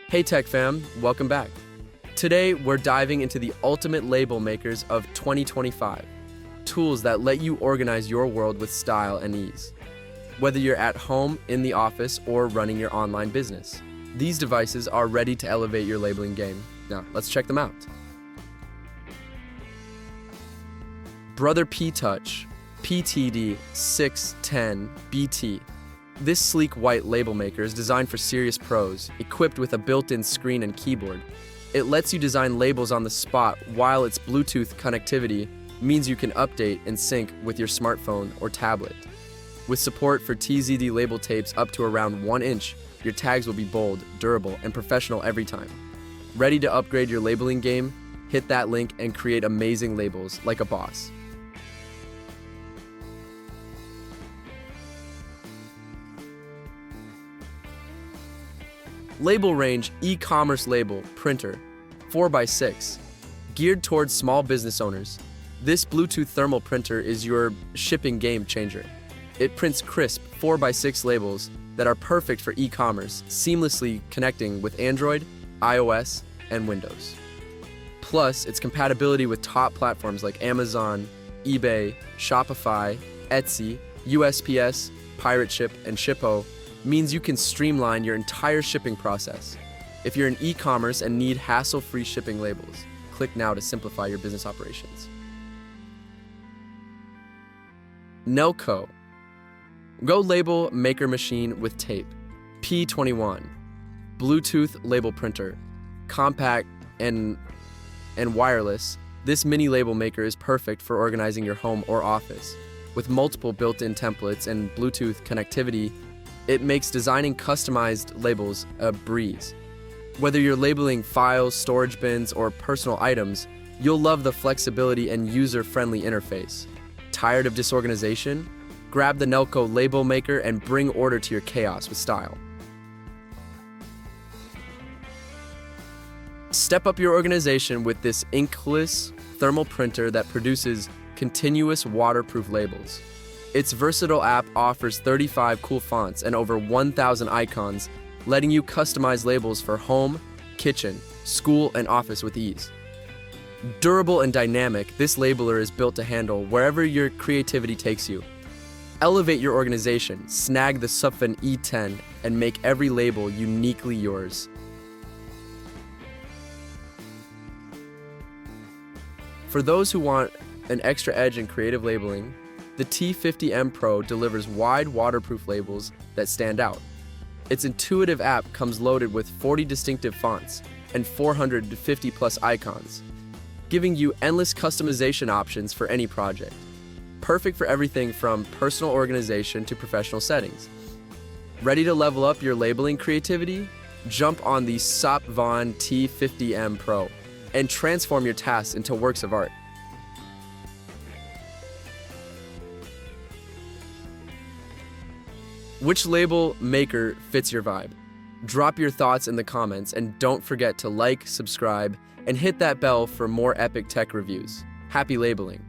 Hey Tech Fam, welcome back. Today we're diving into the ultimate label makers of 2025. Tools that let you organize your world with style and ease. Whether you're at home, in the office, or running your online business, these devices are ready to elevate your labeling game. Now, let's check them out. Brother P-Touch PTD610BT. This sleek white label maker is designed for serious pros, equipped with a built-in screen and keyboard. It lets you design labels on the spot, while its Bluetooth connectivity means you can update and sync with your smartphone or tablet. With support for TZD label tapes up to around 1 inch, your tags will be bold, durable, and professional every time. Ready to upgrade your labeling game? Hit that link and create amazing labels like a boss. LabelRange e-commerce label printer 4x6, geared towards small business owners. This Bluetooth thermal printer is your shipping game changer. It prints crisp 4x6 labels that are perfect for e-commerce, seamlessly connecting with Android, iOS, and Windows. Plus, its compatibility with top platforms like Amazon, eBay, Shopify, Etsy, USPS, Pirate Ship, and Shippo means you can streamline your entire shipping process. If you're in e-commerce and need hassle-free shipping labels, click now to simplify your business operations. Nelko Go Label Maker Machine with Tape P21 Bluetooth label printer. Compact and wireless, this mini label maker is perfect for organizing your home or office. With multiple built-in templates and Bluetooth connectivity, it makes designing customized labels a breeze. Whether you're labeling files, storage bins, or personal items, you'll love the flexibility and user-friendly interface. Tired of disorganization? Grab the Nelko label maker and bring order to your chaos with style. Step up your organization with this inkless thermal printer that produces continuous waterproof labels. Its versatile app offers 35 cool fonts and over 1,000 icons, letting you customize labels for home, kitchen, school, and office with ease. Durable and dynamic, this labeler is built to handle wherever your creativity takes you. Elevate your organization, snag the SUPVAN E10, and make every label uniquely yours. For those who want an extra edge in creative labeling, the T50M Pro delivers wide waterproof labels that stand out. Its intuitive app comes loaded with 40 distinctive fonts and 450 plus icons, giving you endless customization options for any project. Perfect for everything from personal organization to professional settings. Ready to level up your labeling creativity? Jump on the SUPVAN T50M Pro and transform your tasks into works of art. Which label maker fits your vibe? Drop your thoughts in the comments and don't forget to like, subscribe, and hit that bell for more epic tech reviews. Happy labeling!